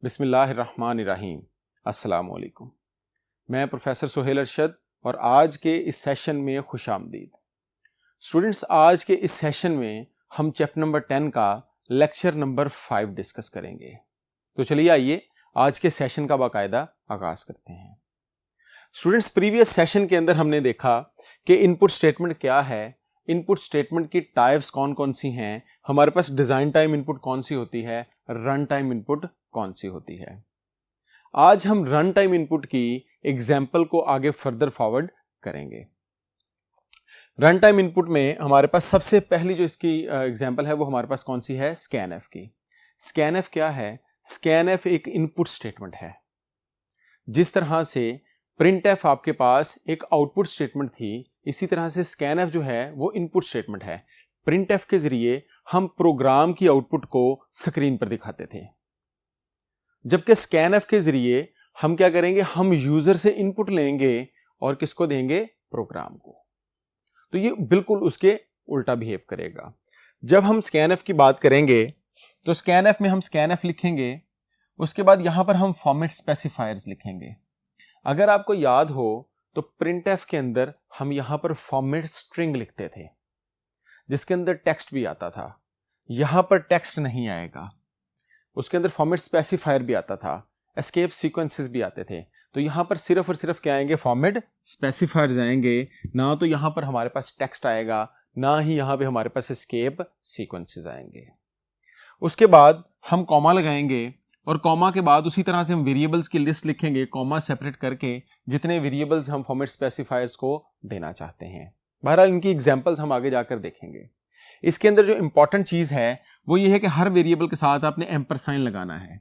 बिस्मिल्लाहिर्रहमानिर्रहीम। अस्सलाम वालेकुम। मैं प्रोफेसर सुहेल अरशद और आज के इस सेशन में खुश आमदीद। स्टूडेंट्स, आज के इस सेशन में हम चैप्टर नंबर 10 का लेक्चर नंबर 5 डिस्कस करेंगे। तो चलिए आइए आज के सेशन का बाकायदा आगाज करते हैं। स्टूडेंट्स, प्रीवियस सेशन के अंदर हमने देखा कि इनपुट स्टेटमेंट क्या है, इनपुट स्टेटमेंट की टाइप्स कौन कौन सी हैं, हमारे पास डिजाइन टाइम इनपुट कौन सी होती है, रन टाइम इनपुट कौन सी होती है। आज हम रन टाइम इनपुट की एग्जाम्पल को आगे फर्दर फॉरवर्ड करेंगे। रन टाइम इनपुट में हमारे पास सबसे पहली जो इसकी एग्जाम्पल है वो हमारे पास कौन सी है, स्कैनएफ की। स्कैनएफ क्या है? स्कैनएफ एक इनपुट स्टेटमेंट है। जिस तरह से प्रिंटएफ आपके पास एक आउटपुट स्टेटमेंट थी, इसी तरह से स्कैनएफ जो है वो इनपुट स्टेटमेंट है। प्रिंटएफ के जरिए हम प्रोग्राम की आउटपुट को स्क्रीन पर दिखाते थे, जबकि स्कैनएफ के जरिए हम क्या करेंगे, हम यूजर से इनपुट लेंगे और किसको देंगे, प्रोग्राम को। तो ये बिल्कुल उसके उल्टा बिहेव करेगा। जब हम स्कैनएफ की बात करेंगे तो स्कैनएफ में हम स्कैनएफ लिखेंगे, उसके बाद यहां पर हम फॉर्मेट स्पेसिफायर्स लिखेंगे। अगर आपको याद हो तो प्रिंटएफ के अंदर हम यहां पर फॉर्मेट स्ट्रिंग लिखते थे जिसके अंदर टेक्स्ट भी आता था। यहां पर टेक्स्ट नहीं आएगा, उसके अंदर फॉर्मेट स्पेसिफायर भी आता था, एस्केप सीक्वेंसेस भी आते थे। तो यहां पर सिर्फ और सिर्फ क्या आएंगे, फॉर्मेट स्पेसिफायर्स आएंगे। ना तो यहां पर हमारे पास टेक्स्ट आएगा, ना ही यहां पे हमारे पास एस्केप सीक्वेंसेस आएंगे। उसके बाद हम कॉमा लगाएंगे और कॉमा के बाद उसी तरह से हम वेरिएबल्स की लिस्ट लिखेंगे, कॉमा सेपरेट करके, जितने वेरिएबल्स हम फॉर्मेट स्पेसिफायर्स को देना चाहते हैं। बहरहाल इनकी एग्जांपल्स हम आगे जाकर देखेंगे। इसके अंदर जो इंपॉर्टेंट चीज है वो ये है कि हर वेरिएबल के साथ आपने एम्परसाइन लगाना है।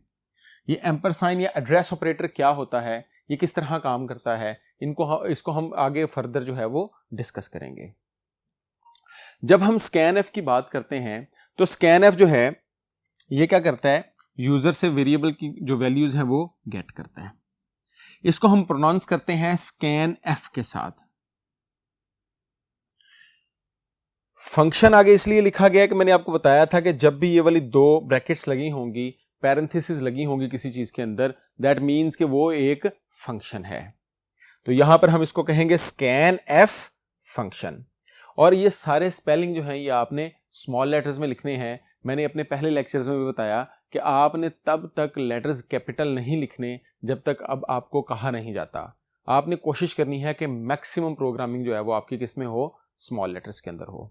ये एम्परसाइन या एड्रेस ऑपरेटर क्या होता है, ये किस तरह काम करता है, इसको हम आगे फर्दर जो है वो डिस्कस करेंगे। जब हम स्कैनएफ की बात करते हैं तो स्कैनएफ जो है ये क्या करता है, यूजर से वेरिएबल की जो वैल्यूज है वो गेट करता है। इसको हम प्रोनाउंस करते हैं स्कैनएफ के साथ। फंक्शन आगे इसलिए लिखा गया कि मैंने आपको बताया था कि जब भी ये वाली दो ब्रैकेट्स लगी होंगी, पैरेंथेसिस लगी होंगी किसी चीज के अंदर, दैट मींस कि वो एक फंक्शन है। तो यहां पर हम इसको कहेंगे स्कैनएफ फंक्शन। और ये सारे स्पेलिंग जो हैं ये आपने स्मॉल लेटर्स में लिखने हैं। मैंने अपने पहले लेक्चर्स में भी बताया कि आपने तब तक लेटर्स कैपिटल नहीं लिखने जब तक अब आपको कहा नहीं जाता। आपने कोशिश करनी है कि मैक्सिमम प्रोग्रामिंग जो है वो आपकी किस में हो, स्मॉल लेटर्स के अंदर हो।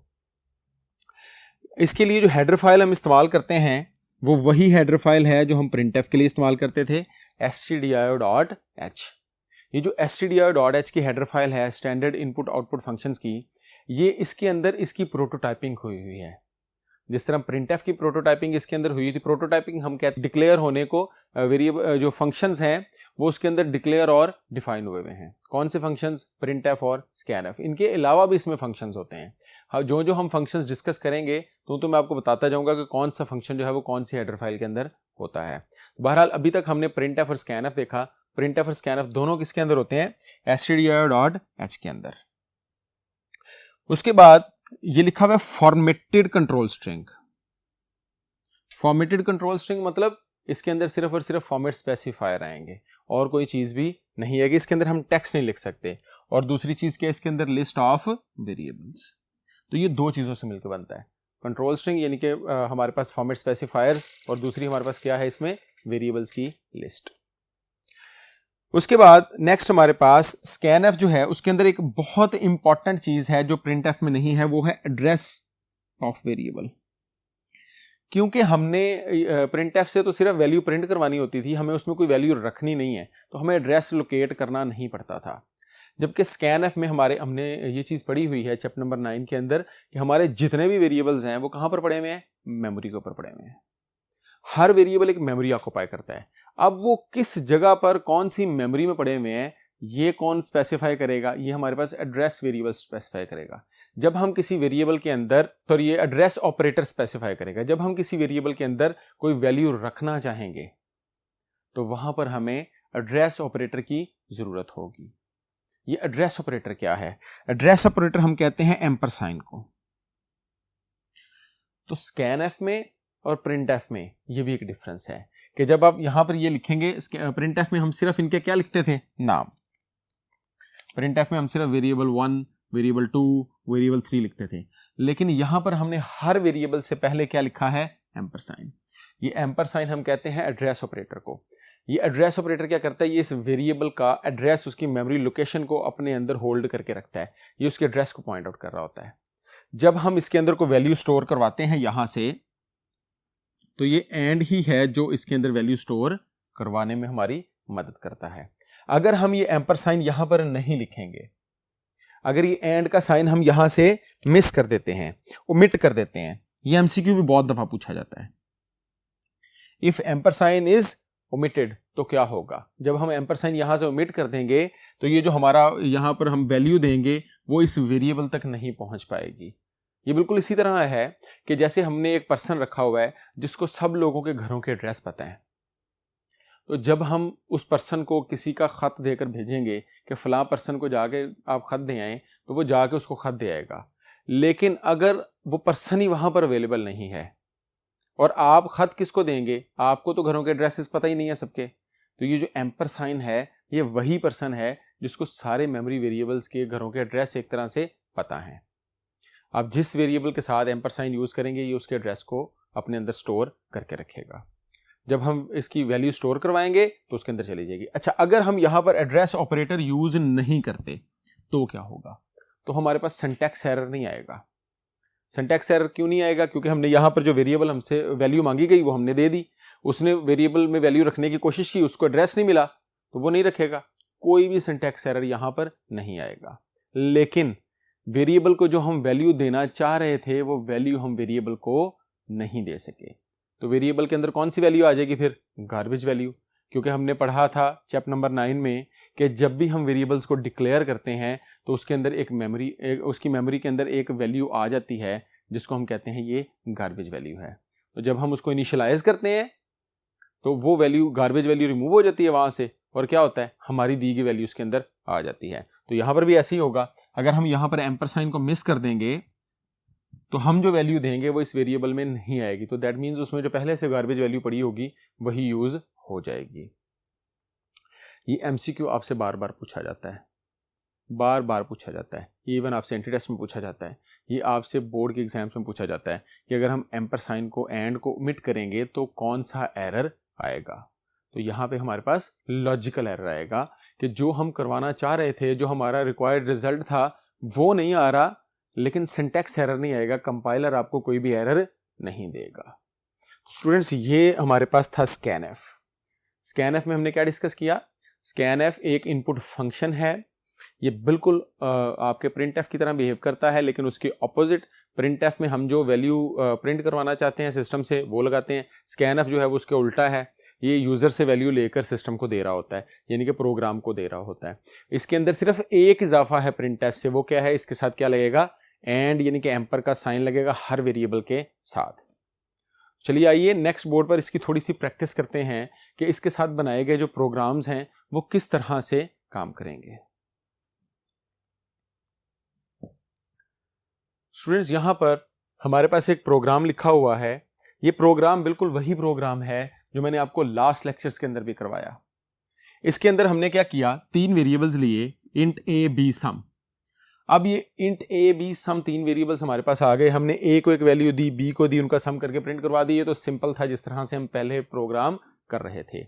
इसके लिए जो हेडर फाइल हम इस्तेमाल करते हैं वो वही हेडर फाइल है जो हम प्रिंटएफ के लिए इस्तेमाल करते थे, stdio.h। ये जो stdio.h की हेडर फाइल है स्टैंडर्ड इनपुट आउटपुट फंक्शंस की, ये इसके अंदर इसकी प्रोटोटाइपिंग हुई हुई है। जिस तरह प्रिंटएफ की प्रोटोटाइपिंग इसके अंदर हुई थी, प्रोटोटाइपिंग हम कहते हैं डिक्लेयर होने को, वेरिएबल जो फंक्शंस हैं वो उसके अंदर डिक्लेयर और डिफाइन हुए हुए हैं। कौन से फंक्शंस, प्रिंटएफ और स्कैनएफ। इनके अलावा भी इसमें फंक्शंस होते हैं। हाँ, जो जो हम फंक्शंस डिस्कस करेंगे तो मैं आपको बताता जाऊंगा कि कौन सा फंक्शन जो है वो कौन सी हेडर फाइल के अंदर होता है। बहरहाल अभी तक हमने प्रिंटएफ और स्कैनएफ देखा। प्रिंटएफ और स्कैनएफ दोनों किसके अंदर होते हैं, stdio.h के अंदर। उसके बाद ये लिखा हुआ है formatted control string. Formatted control string मतलब इसके अंदर सिर्फ और सिर्फ फॉर्मेट स्पेसिफायर आएंगे और कोई चीज भी नहीं है कि इसके अंदर हम टेक्स्ट नहीं लिख सकते। और दूसरी चीज क्या है, इसके अंदर लिस्ट ऑफ वेरिएबल्स। तो ये दो चीजों से मिलकर बनता है कंट्रोल स्ट्रिंग, यानी कि हमारे पास फॉर्मेट स्पेसिफायर्स, और दूसरी हमारे पास क्या है, इसमें वेरिएबल्स की लिस्ट। उसके बाद नेक्स्ट हमारे पास स्कैनएफ जो है उसके अंदर एक बहुत इंपॉर्टेंट चीज है जो प्रिंटएफ में नहीं है, वो है एड्रेस ऑफ वेरिएबल। क्योंकि हमने प्रिंटएफ से तो सिर्फ वैल्यू प्रिंट करवानी होती थी, हमें उसमें कोई वैल्यू रखनी नहीं है, तो हमें एड्रेस लोकेट करना नहीं पड़ता था। जबकि स्कैनएफ में हमने ये चीज पढ़ी हुई है चैप्टर नंबर 9 के अंदर कि हमारे जितने भी वेरिएबल्स हैं वो कहां पर पड़े हुए हैं, मेमोरी के ऊपर पड़े हुए हैं। हर वेरिएबल एक मेमोरी ऑक्युपाई करता है। अब वो किस जगह पर कौन सी मेमोरी में पड़े हुए हैं ये कौन स्पेसिफाई करेगा, ये हमारे पास एड्रेस वेरिएबल स्पेसिफाई करेगा। जब हम किसी वेरिएबल के अंदर, तो ये एड्रेस ऑपरेटर स्पेसिफाई करेगा। जब हम किसी वेरिएबल के अंदर कोई वैल्यू रखना चाहेंगे तो वहां पर हमें एड्रेस ऑपरेटर की जरूरत होगी। ये एड्रेस ऑपरेटर क्या है, एड्रेस ऑपरेटर हम कहते हैं एम्परसाइन को। तो स्कैनएफ में और प्रिंटएफ में ये भी एक डिफरेंस है कि जब आप यहां पर ये लिखेंगे प्रिंट एफ में हम सिर्फ इनके क्या लिखते थे, नाम। प्रिंट एफ में हम सिर्फ वेरिएबल 1, वेरिएबल 2, वेरिएबल 3 लिखते थे, लेकिन यहां पर हमने हर वेरिएबल से पहले क्या लिखा है, एम्परसाइन। ये एम्परसाइन हम कहते हैं एड्रेस ऑपरेटर को। ये एड्रेस ऑपरेटर क्या करता है, ये इस वेरिएबल का एड्रेस, उसकी मेमोरी लोकेशन को अपने अंदर होल्ड करके रखता है। ये उसके एड्रेस को पॉइंट आउट कर रहा होता है। जब हम इसके अंदर को वैल्यू स्टोर करवाते हैं यहां से, तो ये एंड ही है जो इसके अंदर वैल्यू स्टोर करवाने में हमारी मदद करता है। अगर हम ये एम्परसाइन यहां पर नहीं लिखेंगे, अगर ये एंड का साइन हम यहां से मिस कर देते हैं, ओमिट कर देते हैं, ये एमसीक्यू भी बहुत दफा पूछा जाता है। इफ एम्परसाइन इज ओमिटेड तो क्या होगा, जब हम एम्परसाइन यहां से ओमिट कर देंगे तो ये जो हमारा यहां पर हम वैल्यू देंगे वो इस वेरिएबल तक नहीं पहुंच पाएगी। ये बिल्कुल इसी तरह है कि जैसे हमने एक पर्सन रखा हुआ है जिसको सब लोगों के घरों के एड्रेस पता है, तो जब हम उस पर्सन को किसी का खत देकर भेजेंगे कि फलां पर्सन को जाके आप खत दे आए, तो वो जाके उसको खत दे आएगा। लेकिन अगर वो पर्सन ही वहां पर अवेलेबल नहीं है और आप खत किसको देंगे, आपको तो घरों के एड्रेसेस पता ही नहीं है सबके, तो ये जो एम्परसाइन है ये वही पर्सन है जिसको सारे मेमोरी वेरिएबल्स के घरों के एड्रेस एक तरह से पता है। आप जिस वेरिएबल के साथ एम्परसाइन यूज करेंगे ये उसके एड्रेस को अपने अंदर स्टोर करके रखेगा। जब हम इसकी वैल्यू स्टोर करवाएंगे तो उसके अंदर चली जाएगी। अच्छा, अगर हम यहां पर एड्रेस ऑपरेटर यूज नहीं करते तो क्या होगा, तो हमारे पास सिंटैक्स एरर नहीं आएगा। सिंटैक्स एरर क्यों नहीं आएगा, क्योंकि हमने यहां पर जो वेरिएबल हमसे वैल्यू मांगी गई वो हमने दे दी, उसने वेरिएबल में वैल्यू रखने की कोशिश की, उसको एड्रेस नहीं मिला तो वो नहीं रखेगा। कोई भी सिंटैक्स एरर यहां पर नहीं आएगा। लेकिन वेरिएबल को जो हम वैल्यू देना चाह रहे थे वो वैल्यू हम वेरिएबल को नहीं दे सके, तो वेरिएबल के अंदर कौन सी वैल्यू आ जाएगी फिर, गार्बेज वैल्यू। क्योंकि हमने पढ़ा था चैप्टर नंबर 9 में कि जब भी हम वेरिएबल्स को डिक्लेयर करते हैं तो उसके अंदर उसकी मेमोरी के अंदर एक वैल्यू आ जाती है जिसको हम कहते हैं ये गार्बेज वैल्यू है। तो जब हम उसको इनिशियलाइज करते हैं तो वो वैल्यू, गार्बेज वैल्यू रिमूव हो जाती है वहां से, और क्या होता है, हमारी दी गई वैल्यू उसके अंदर आ जाती है। तो यहां पर भी ऐसे ही होगा। अगर हम यहां पर एम्परसाइन को मिस कर देंगे तो हम जो वैल्यू देंगे वो इस वेरिएबल में नहीं आएगी, तो दैट मीन्स उसमें जो पहले से गार्बेज वैल्यू पड़ी होगी वही यूज हो जाएगी। ये एमसीक्यू आपसे बार बार पूछा जाता है, बार बार पूछा जाता है। इवन आपसे एंट्री टेस्ट में पूछा जाता है, ये आपसे बोर्ड के एग्जाम्स में पूछा जाता है कि अगर हम एम्परसाइन को एंड को ओमिट करेंगे तो कौन सा एरर आएगा। तो यहाँ पे हमारे पास लॉजिकल एरर आएगा कि जो हम करवाना चाह रहे थे, जो हमारा रिक्वायर्ड रिजल्ट था वो नहीं आ रहा, लेकिन सिंटैक्स एरर नहीं आएगा, कंपाइलर आपको कोई भी एरर नहीं देगा। स्टूडेंट्स, ये हमारे पास था स्कैनएफ। स्कैनएफ में हमने क्या डिस्कस किया, स्कैनएफ एक इनपुट फंक्शन है। ये बिल्कुल आपके प्रिंटएफ की तरह बिहेव करता है, लेकिन उसके ऑपोजिट। प्रिंटएफ में हम जो वैल्यू प्रिंट करवाना चाहते हैं सिस्टम से वो लगाते हैं, स्कैनएफ जो है वो उसके उल्टा है, ये यूजर से वैल्यू लेकर सिस्टम को दे रहा होता है, यानी कि प्रोग्राम को दे रहा होता है। इसके अंदर सिर्फ एक इजाफा है प्रिंटएफ से, वो क्या है, इसके साथ क्या लगेगा, एंड यानी कि एम्पर का साइन लगेगा हर वेरिएबल के साथ। चलिए आइए नेक्स्ट बोर्ड पर इसकी थोड़ी सी प्रैक्टिस करते हैं कि इसके साथ बनाए गए जो प्रोग्राम्स हैं वो किस तरह से काम करेंगे। स्टूडेंट्स, यहां पर हमारे पास एक प्रोग्राम लिखा हुआ है। ये प्रोग्राम बिल्कुल वही प्रोग्राम है जो मैंने आपको लास्ट लेक्चर्स के अंदर भी करवाया। इसके अंदर हमने क्या किया, 3 वेरिएबल्स लिए, इंट ए बी सम। अब ये int A B sum 3 variables हमारे पास आ गए, हमने ए को एक वैल्यू दी, बी को दी, उनका सम करके प्रिंट करवा दी। ये तो सिंपल था जिस तरह से हम पहले प्रोग्राम कर रहे थे।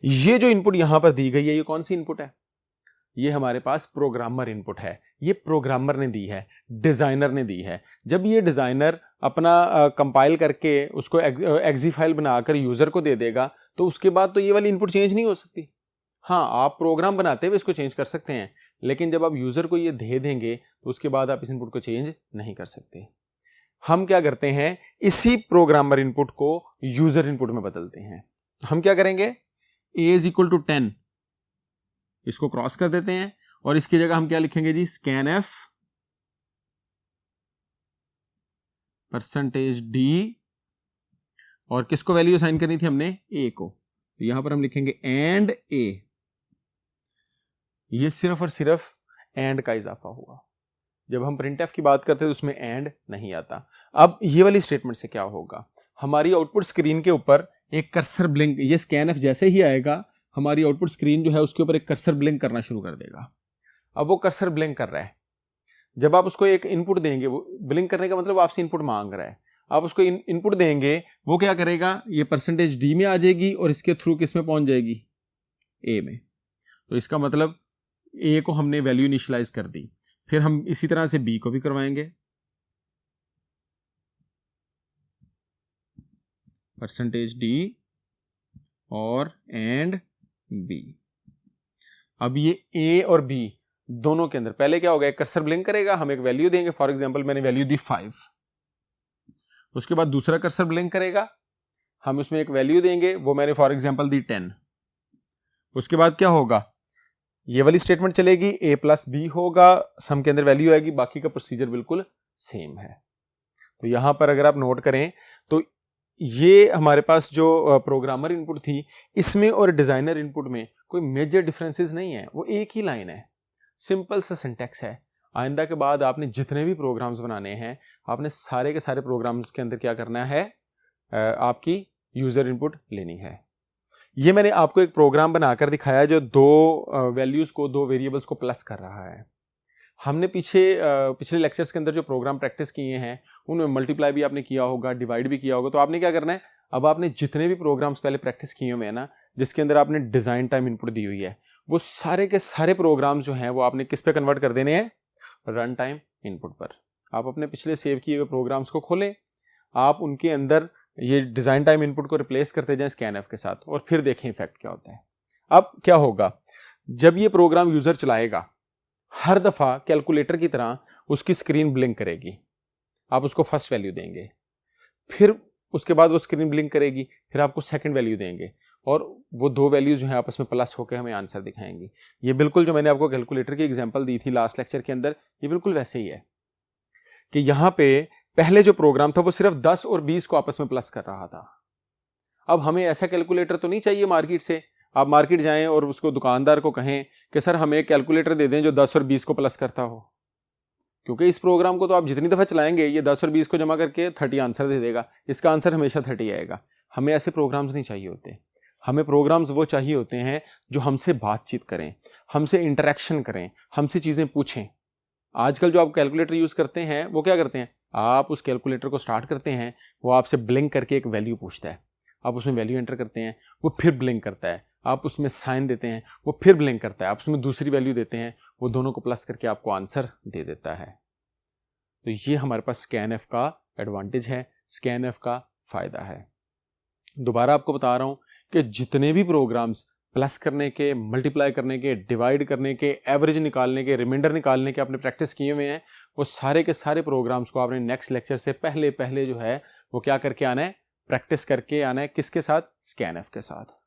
ये जो इनपुट यहां पर दी गई है ये कौन सी इनपुट है, ये हमारे पास प्रोग्रामर इनपुट है। ये प्रोग्रामर ने दी है, डिजाइनर ने दी है। जब ये डिजाइनर अपना कंपाइल करके उसको एक्जी फाइल बनाकर यूजर को दे देगा तो उसके बाद तो ये वाली इनपुट चेंज नहीं हो सकती। हाँ, आप प्रोग्राम बनाते हुए इसको चेंज कर सकते हैं, लेकिन जब आप यूजर को ये दे देंगे तो उसके बाद आप इस इनपुट को चेंज नहीं कर सकते। हम क्या करते हैं, इसी प्रोग्रामर इनपुट को यूजर इनपुट में बदलते हैं। हम क्या करेंगे, a इज इक्वल टू 10 इसको क्रॉस कर देते हैं और इसकी जगह हम क्या लिखेंगे जी, स्कैनएफ %d, और किसको वैल्यू असाइन करनी थी हमने, a को, तो यहां पर हम लिखेंगे एंड a। ये सिर्फ और सिर्फ एंड का इजाफा हुआ। जब हम प्रिंटएफ की बात करते हैं तो उसमें एंड नहीं आता। अब ये वाली स्टेटमेंट से क्या होगा, हमारी आउटपुट स्क्रीन के ऊपर एक कर्सर ब्लिंक, ये स्कैनफ जैसे ही आएगा हमारी आउटपुट स्क्रीन जो है उसके ऊपर एक कर्सर ब्लिंक करना शुरू कर देगा। अब वो कर्सर ब्लिंक कर रहा है, जब आप उसको एक इनपुट देंगे, वो ब्लिंक करने का मतलब आपसे इनपुट मांग रहा है, आप उसको इनपुट देंगे, वो क्या करेगा, ये परसेंटेज डी में आ जाएगी और इसके थ्रू किस में पहुंच जाएगी, ए में। तो इसका मतलब ए को हमने वैल्यू इनिशियलाइज कर दी। फिर हम इसी तरह से बी को भी करवाएंगे, परसेंटेज डी और एंड बी। अब ये ए और बी दोनों के अंदर पहले क्या होगा, एक कर्सर ब्लिंक करेगा, हम एक वैल्यू देंगे, फॉर एग्जांपल मैंने वैल्यू दी 5, उसके बाद दूसरा कर्सर ब्लिंक करेगा, हम उसमें एक वैल्यू देंगे, वो मैंने फॉर एग्जांपल दी 10। उसके बाद क्या होगा, ये वाली स्टेटमेंट चलेगी, a प्लस बी होगा, सम के अंदर वैल्यू आएगी, बाकी का प्रोसीजर बिल्कुल सेम है। तो यहां पर अगर आप नोट करें तो ये हमारे पास जो प्रोग्रामर इनपुट थी, इसमें और डिजाइनर इनपुट में कोई मेजर डिफरेंसेस नहीं है, वो एक ही लाइन है, सिंपल सा सिंटैक्स है। आइंदा के बाद आपने जितने भी प्रोग्राम्स बनाने हैं, आपने सारे के सारे प्रोग्राम्स के अंदर क्या करना है, आपकी यूजर इनपुट लेनी है। ये मैंने आपको एक प्रोग्राम बनाकर दिखाया जो दो वैल्यूज को, दो वेरिएबल्स को प्लस कर रहा है। हमने पिछले लेक्चर्स के अंदर जो प्रोग्राम प्रैक्टिस किए हैं उनमें मल्टीप्लाई भी आपने किया होगा, डिवाइड भी किया होगा। तो आपने क्या करना है, अब आपने जितने भी प्रोग्राम्स पहले प्रैक्टिस किए हुए हैं ना, जिसके अंदर आपने डिजाइन टाइम इनपुट दी हुई है, वो सारे के सारे प्रोग्राम्स जो हैं वो आपने किस पे कन्वर्ट कर देने हैं, रन टाइम इनपुट पर। आप अपने पिछले सेव किए हुए प्रोग्राम्स को खोलें, आप उनके अंदर ये डिजाइन टाइम इनपुट को रिप्लेस करते जाएं स्कैनफ के साथ, और फिर देखें इफेक्ट क्या होता है। अब क्या होगा, जब ये प्रोग्राम यूजर चलाएगा, हर दफा कैलकुलेटर की तरह उसकी स्क्रीन ब्लिंक करेगी। आप उसको फर्स्ट वैल्यू देंगे, फिर उसके बाद वो स्क्रीन ब्लिंक करेगी, फिर आपको सेकंड वैल्यू देंगे, और वो दो वैल्यूज जो है आपस में प्लस होकर हमें आंसर दिखाएंगी। ये बिल्कुल जो मैंने आपको कैलकुलेटर की एग्जांपल दी थी लास्ट लेक्चर के अंदर, ये बिल्कुल वैसे ही है कि यहां पे पहले जो प्रोग्राम था वो सिर्फ 10 और 20 को आपस में प्लस कर रहा था। अब हमें ऐसा कैलकुलेटर तो नहीं चाहिए मार्केट से। आप मार्केट जाएं और उसको दुकानदार को कहें कि सर हमें एक कैलकुलेटर दे दें जो 10 और 20 को प्लस करता हो, क्योंकि इस प्रोग्राम को तो आप जितनी दफा चलाएंगे ये 10 और 20 को जमा करके 30 आंसर दे देगा, इसका आंसर हमेशा 30 आएगा। हमें ऐसे प्रोग्राम्स नहीं चाहिए होते। हमें प्रोग्राम्स वो चाहिए होते हैं जो हमसे बातचीत करें, हमसे इंटरेक्शन करें, हमसे चीजें पूछें। आजकल जो आप कैलकुलेटर यूज करते हैं वो क्या करते हैं, आप उस कैलकुलेटर को स्टार्ट करते हैं, वो आपसे ब्लिंक करके एक वैल्यू पूछता है, आप उसमें वैल्यू एंटर करते हैं, वो फिर ब्लिंक करता है, आप उसमें साइन देते हैं, वो फिर ब्लिंक करता है, आप उसमें दूसरी वैल्यू देते हैं, वो दोनों को प्लस करके आपको आंसर दे देता है। तो ये हमारे पास स्कैनफ का एडवांटेज है, स्कैनफ का फायदा है। दोबारा आपको बता रहा हूं कि जितने भी प्रोग्राम्स प्लस करने के, मल्टीप्लाई करने के, डिवाइड करने के, एवरेज निकालने के, रिमाइंडर निकालने के आपने प्रैक्टिस किए हुए हैं, वो सारे के सारे प्रोग्राम्स को आपने नेक्स्ट लेक्चर से पहले पहले जो है वो क्या करके आना है, प्रैक्टिस करके आना है। किसके साथ, स्कैनफ के साथ।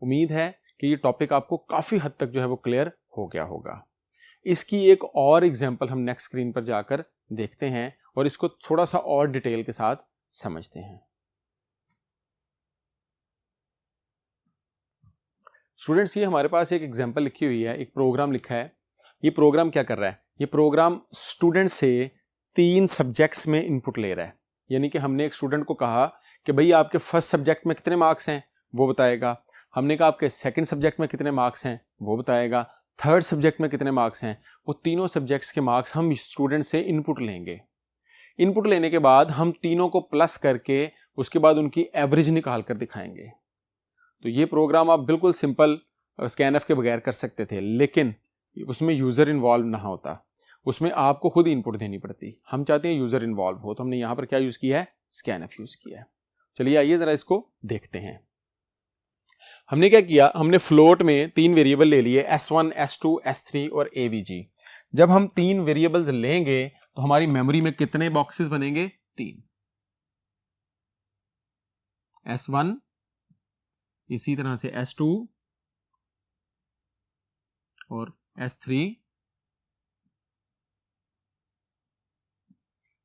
उम्मीद है कि ये टॉपिक आपको काफी हद तक जो है वो क्लियर हो गया होगा। इसकी एक और एग्जांपल हम नेक्स्ट स्क्रीन पर जाकर देखते हैं और इसको थोड़ा सा और डिटेल के साथ समझते हैं। स्टूडेंट्स, ये हमारे पास एक एग्जांपल लिखी हुई है, एक प्रोग्राम लिखा है। ये प्रोग्राम क्या कर रहा है, ये प्रोग्राम स्टूडेंट से 3 सब्जेक्ट्स में इनपुट ले रहा है। यानी कि हमने एक स्टूडेंट को कहा कि भाई आपके फर्स्ट सब्जेक्ट में कितने मार्क्स हैं, वो बताएगा। हमने कहा आपके सेकंड सब्जेक्ट में कितने मार्क्स हैं, वो बताएगा। थर्ड सब्जेक्ट में कितने मार्क्स हैं, वो तीनों सब्जेक्ट्स के मार्क्स हम स्टूडेंट से इनपुट लेंगे। इनपुट लेने के बाद हम तीनों को प्लस करके उसके बाद उनकी एवरेज निकाल कर दिखाएंगे। तो ये प्रोग्राम आप बिल्कुल सिंपल स्कैनफ के बगैर कर सकते थे, लेकिन उसमें यूजर इन्वॉल्व ना होता, उसमें आपको खुद इनपुट देनी पड़ती। हम चाहते हैं यूजर इन्वॉल्व हो, तो हमने यहां पर क्या यूज किया है, स्कैनफ यूज किया है। चलिए आइए जरा इसको देखते हैं। हमने क्या किया, हमने फ्लोट में 3 वेरिएबल ले लिए, S1, S2, S3 और AVG। जब हम 3 वेरिएबल्स लेंगे तो हमारी मेमोरी में कितने बॉक्सेस बनेंगे, 3। S1, इसी तरह से S2 और S3,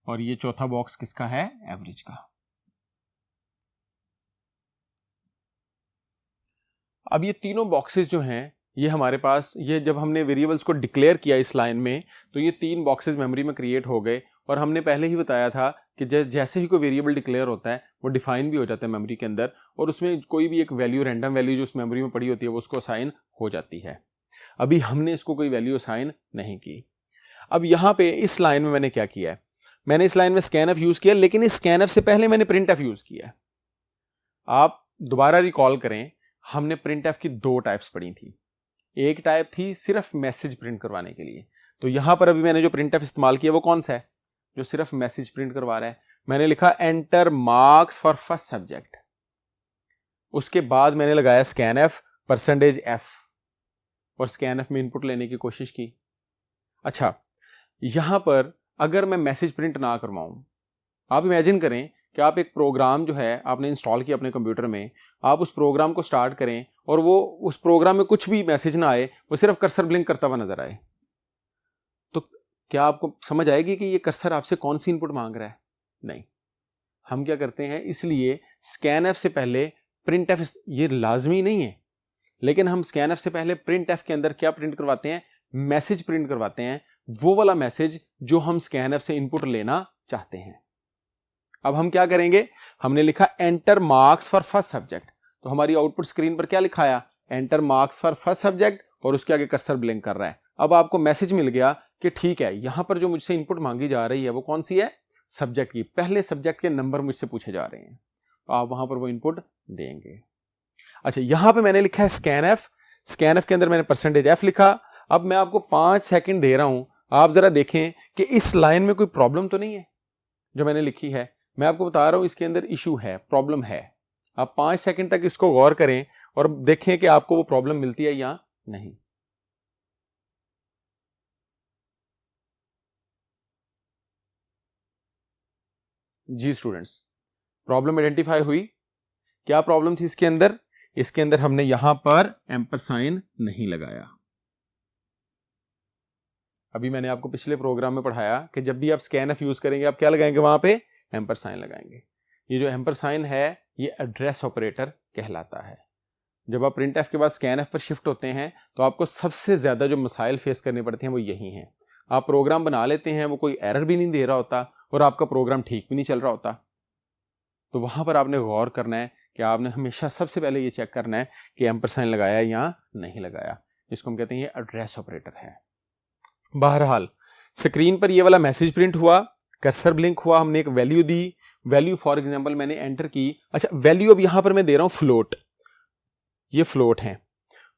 और ये चौथा बॉक्स किसका है, एवरेज का। अब ये तीनों बॉक्सेस जो हैं, ये हमारे पास, ये जब हमने वेरिएबल्स को डिक्लेयर किया इस लाइन में, तो ये 3 बॉक्सेस मेमोरी में क्रिएट हो गए और हमने पहले ही बताया था कि जैसे ही कोई वेरिएबल डिक्लेयर होता है वो डिफाइन भी हो जाता है मेमोरी के अंदर, और उसमें कोई भी एक वैल्यू, रैंडम वैल्यू जो उस मेमोरी में पड़ी होती है वो उसको असाइन हो जाती है। अभी हमने इसको कोई वैल्यू असाइन नहीं की। अब यहाँ पे इस लाइन में मैंने क्या किया है, मैंने इस लाइन में स्कैनफ यूज किया, लेकिन इस स्कैनफ से पहले मैंने प्रिंटफ यूज किया है। आप दोबारा रिकॉल करें, हमने प्रिंटफ की दो टाइप्स पढ़ी थी। एक टाइप थी सिर्फ मैसेज प्रिंट करवाने के लिए, तो यहां पर अभी मैंने जो प्रिंटफ इस्तेमाल किया वो कौन सा है, जो सिर्फ मैसेज प्रिंट करवा रहा है। मैंने लिखा enter marks for first subject, उसके बाद मैंने लगाया स्कैनफ %f और स्कैनफ में इनपुट लेने की कोशिश की। अच्छा, यहां पर अगर मैं मैसेज प्रिंट ना करवाऊं, आप इमेजिन करें कि आप एक प्रोग्राम जो है आपने इंस्टॉल किया अपने कंप्यूटर में, आप उस प्रोग्राम को स्टार्ट करें और वो उस प्रोग्राम में कुछ भी मैसेज ना आए, वो सिर्फ कर्सर ब्लिंक करता हुआ नजर आए, तो क्या आपको समझ आएगी कि ये कर्सर आपसे कौन सी इनपुट मांग रहा है? नहीं। हम क्या करते हैं, इसलिए स्कैनफ से पहले प्रिंटफ, ये लाजमी नहीं है, लेकिन हम स्कैनफ से पहले प्रिंटफ के अंदर क्या प्रिंट करवाते हैं, मैसेज प्रिंट करवाते हैं, वो वाला मैसेज जो हम स्कैनफ से इनपुट लेना चाहते हैं। अब हम क्या करेंगे, हमने लिखा enter marks for first subject, तो हमारी आउटपुट स्क्रीन पर क्या लिखा आया, enter marks for first subject, और उसके आगे कर्सर ब्लिंक कर रहा है। अब आपको मैसेज मिल गया कि ठीक है, यहां पर जो मुझसे इनपुट मांगी जा रही है वो कौन सी है, सब्जेक्ट की, पहले सब्जेक्ट के नंबर मुझसे पूछे जा रहे हैं, तो आप वहां पर वो इनपुट देंगे। अच्छा, यहां पे मैंने लिखा है स्कैनफ, स्कैनफ के अंदर मैंने %f लिखा। अब मैं आपको 5 सेकंड दे रहा हूं, आप जरा देखें कि इस लाइन में कोई प्रॉब्लम तो नहीं है जो मैंने लिखी है। मैं आपको बता रहा हूं इसके अंदर इशू है, प्रॉब्लम है। आप 5 सेकंड तक इसको गौर करें और देखें कि आपको वो प्रॉब्लम मिलती है या नहीं। जी स्टूडेंट्स, प्रॉब्लम आइडेंटिफाई हुई। क्या प्रॉब्लम थी इसके अंदर, इसके अंदर हमने यहां पर एम्परसाइन नहीं लगाया। अभी मैंने आपको पिछले प्रोग्राम में पढ़ाया कि जब भी आप स्कैनफ यूज करेंगे आप क्या लगाएंगे, वहां पे एम्परसाइन लगाएंगे। ये जो एम्परसाइन है ये एड्रेस ऑपरेटर कहलाता है। जब आप प्रिंटफ के बाद स्कैनफ पर शिफ्ट होते हैं तो आपको सबसे ज्यादा जो मसाइल फेस करने पड़ते हैं वो यही हैं। आप प्रोग्राम बना लेते हैं, वो कोई एरर भी नहीं दे रहा होता और आपका प्रोग्राम ठीक भी नहीं चल रहा होता, तो वहां पर आपने गौर करना है कि आपने हमेशा सबसे पहले ये चेक करना है कि एम्परसाइन लगाया या नहीं लगाया। इसको हम कहते हैं ये एड्रेस ऑपरेटर है। बहरहाल स्क्रीन पर ये वाला मैसेज प्रिंट हुआ, कर्सर ब्लिंक हुआ, हमने एक value the, value for example मैंने एंटर की। अच्छा, वैल्यू अब यहां पर मैं दे रहा हूं फ्लोट, ये फ्लोट है,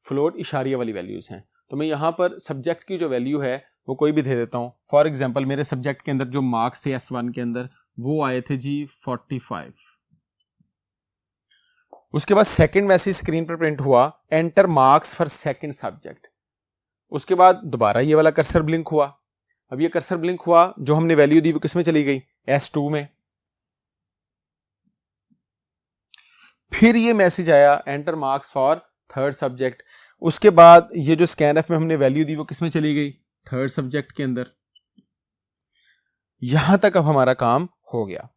फ्लोट इशारिया वाली वैल्यूज हैं, तो मैं यहां पर सब्जेक्ट की जो वैल्यू है वो कोई भी दे देता हूं। फॉर एग्जांपल मेरे सब्जेक्ट के अंदर जो मार्क्स थे S1 के अंदर वो आए थे जी 45। उसके बाद सेकंड मैसेज स्क्रीन पर प्रिंट हुआ, enter marks for second subject. उसके बाद दोबारा ये वाला कर्सर ब्लिंक हुआ। अब ये कर्सर ब्लिंक हुआ, जो हमने वैल्यू दी वो किस में चली गई, S2 में। फिर ये मैसेज आया enter marks for third subject. उसके बाद ये जो स्कैनफ में हमने वैल्यू दी वो किस में चली गई, थर्ड सब्जेक्ट के अंदर। यहां तक अब हमारा काम हो गया।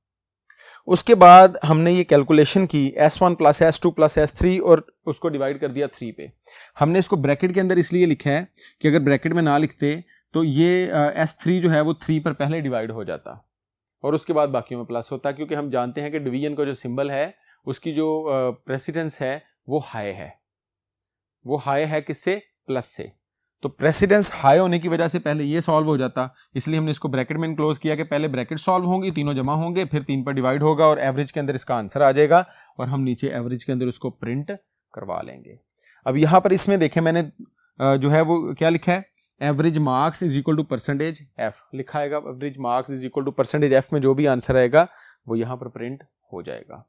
उसके बाद हमने ये कैलकुलेशन की S1 plus S2 plus S3 और उसको डिवाइड कर दिया 3 पे। हमने इसको ब्रैकेट के अंदर इसलिए लिखा है कि अगर ब्रैकेट में ना लिखते तो ये S3 जो है वो 3 पर पहले डिवाइड हो जाता और उसके बाद बाकियों में प्लस होता, क्योंकि हम जानते हैं कि डिवीजन का जो सिंबल है उसकी जो प्रेसिडेंस है वो हाई है। वो हाई है किससे, प्लस से, तो प्रेसिडेंस हाई होने की वजह से पहले ये सॉल्व हो जाता, इसलिए हमने इसको ब्रैकेट में इनक्लोज किया कि पहले ब्रैकेट सॉल्व होंगी, तीनों जमा होंगे, फिर 3 पर डिवाइड होगा और एवरेज के अंदर इसका आंसर आ जाएगा और हम नीचे एवरेज के अंदर उसको प्रिंट करवा लेंगे। अब यहां पर इसमें देखें मैंने जो है वो क्या लिखा है, average marks is equal to percentage F लिखा आएगा। Average marks is equal to percentage F में जो भी आंसर आएगा वो यहां पर प्रिंट हो जाएगा।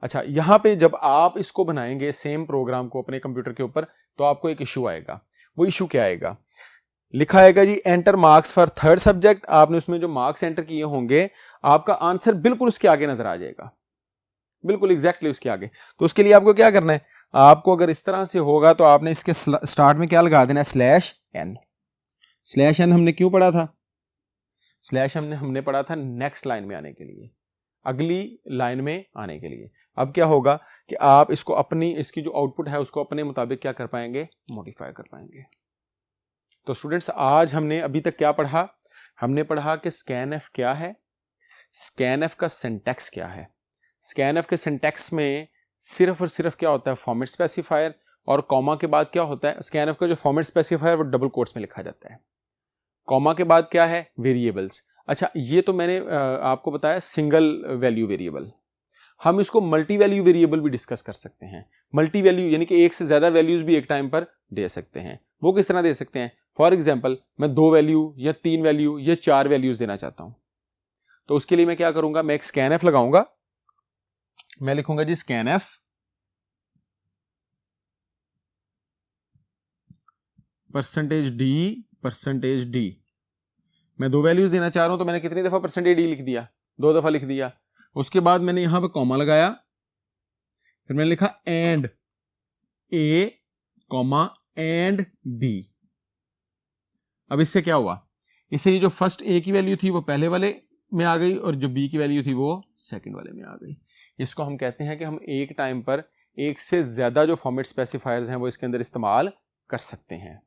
अच्छा, यहां पे जब आप इसको बनाएंगे सेम प्रोग्राम को अपने कंप्यूटर के ऊपर तो आपको एक इशू आएगा। वो इशू क्या आएगा, लिखा आएगा जी enter marks for third subject. आपने उसमें जो मार्क्स एंटर किए होंगे आपका आंसर बिल्कुल उसके आगे नजर आ जाएगा, बिल्कुल एग्जैक्टली उसके आगे। तो उसके लिए आपको क्या करना है, आपको अगर इस तरह से होगा तो आपने इसके स्टार्ट में क्या लगा देना है, /n। /n हमने क्यों पढ़ा था, स्लैश हमने पढ़ा था नेक्स्ट लाइन में आने के लिए, अगली लाइन में आने के लिए। अब क्या होगा कि आप इसको अपनी, इसकी जो आउटपुट है उसको अपने मुताबिक क्या कर पाएंगे, मॉडिफाई कर पाएंगे। तो स्टूडेंट्स आज हमने अभी तक क्या पढ़ा, हमने पढ़ा कि स्कैनएफ क्या है, स्कैनएफ का सिंटैक्स क्या है। स्कैनएफ के सिंटैक्स में सिर्फ और सिर्फ क्या होता है, फॉर्मेट स्पेसिफायर, और कॉमा के बाद क्या होता है, स्कैनएफ का जो फॉर्मेट स्पेसिफायर वो डबल कोट्स में लिखा जाता है। कॉमा के बाद क्या है, वेरिएबल्स। अच्छा, ये तो मैंने आपको बताया सिंगल वैल्यू वेरिएबल। हम इसको मल्टी वैल्यू वेरिएबल भी डिस्कस कर सकते हैं। मल्टी वैल्यू यानी कि एक से ज्यादा वैल्यूज भी एक टाइम पर दे सकते हैं। वो किस तरह दे सकते हैं, फॉर एग्जाम्पल मैं 2 वैल्यू या 3 वैल्यू या 4 वैल्यूज देना चाहता हूं, तो उसके लिए मैं क्या करूंगा, मैं एक स्कैनएफ लगाऊंगा। मैं लिखूंगा जी स्कैनएफ %d। मैं 2 वैल्यूज देना चाह रहा हूं तो मैंने कितनी दफा %d लिख दिया, 2 दफा लिख दिया। उसके बाद मैंने यहां पे कॉमा लगाया, फिर मैंने लिखा एंड a, एंड b। अब इससे क्या हुआ, इससे ये जो फर्स्ट a की वैल्यू थी वो पहले वाले में आ गई और जो b की वैल्यू थी वो सेकंड वाले में आ गई। इसको हम कहते हैं कि हम एक टाइम पर एक से ज्यादा जो फॉर्मेट स्पेसिफायर्स हैं वो इसके अंदर इस्तेमाल कर सकते हैं।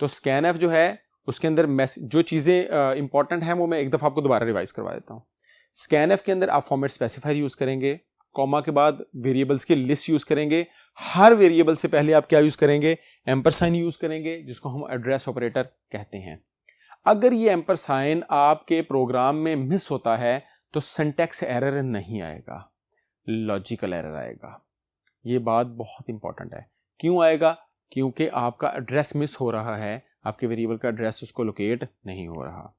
तो स्कैनएफ जो है उसके अंदर जो चीजें इंपॉर्टेंट हैं वो मैं एक दफा आपको दोबारा रिवाइज करवा देता हूं। स्कैनएफ के अंदर आप फॉर्मेट स्पेसिफायर यूज करेंगे, कॉमा के बाद वेरिएबल्स की लिस्ट यूज करेंगे, हर वेरिएबल से पहले आप क्या यूज करेंगे, एम्परसाइन यूज करेंगे, जिसको हम एड्रेस ऑपरेटर कहते हैं। अगर ये एम्परसाइन आपके प्रोग्राम में मिस होता है तो सिंटैक्स एरर नहीं आएगा, लॉजिकल एरर आएगा। ये बात बहुत इंपॉर्टेंट है। क्यों आएगा, क्योंकि आपका एड्रेस मिस हो रहा है, आपके वेरिएबल का एड्रेस उसको लोकेट नहीं हो रहा।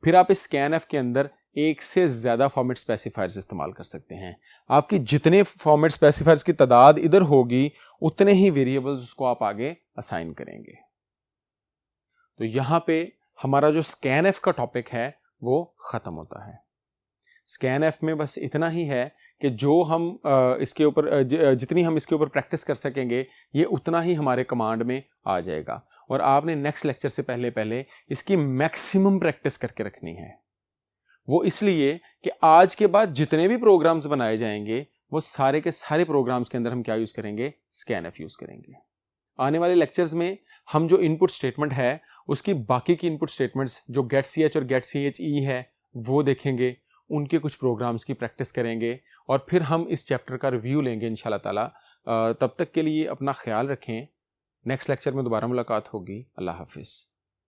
फिर आप इस स्कैनएफ के अंदर एक से ज्यादा फॉर्मेट स्पेसिफायर्स इस्तेमाल कर सकते हैं। आपकी जितने फॉर्मेट स्पेसिफायर्स की तादाद इधर होगी उतने ही वेरिएबल्स उसको आप आगे असाइन करेंगे। तो यहां पे हमारा जो स्कैनएफ का टॉपिक है वो खत्म होता है। स्कैनएफ में बस इतना ही है कि जो हम इसके ऊपर जितनी हम इसके ऊपर प्रैक्टिस कर सकेंगे ये उतना ही हमारे कमांड में आ जाएगा, और आपने नेक्स्ट लेक्चर से पहले इसकी मैक्सिमम प्रैक्टिस करके रखनी है। वो इसलिए कि आज के बाद जितने भी प्रोग्राम्स बनाए जाएंगे वो सारे के सारे प्रोग्राम्स के अंदर हम क्या यूज करेंगे, स्कैनएफ यूज करेंगे। आने वाले लेक्चर्स में हम जो इनपुट स्टेटमेंट है उसकी बाकी की इनपुट स्टेटमेंट्स जो getch और getche है वो देखेंगे, उनके कुछ प्रोग्राम्स की प्रैक्टिस करेंगे, और फिर हम इस चैप्टर का रिव्यू लेंगे इंशाल्लाह ताला। तब तक के लिए अपना ख्याल रखें। नेक्स्ट लेक्चर में दोबारा मुलाकात होगी। अल्लाह हाफिज़।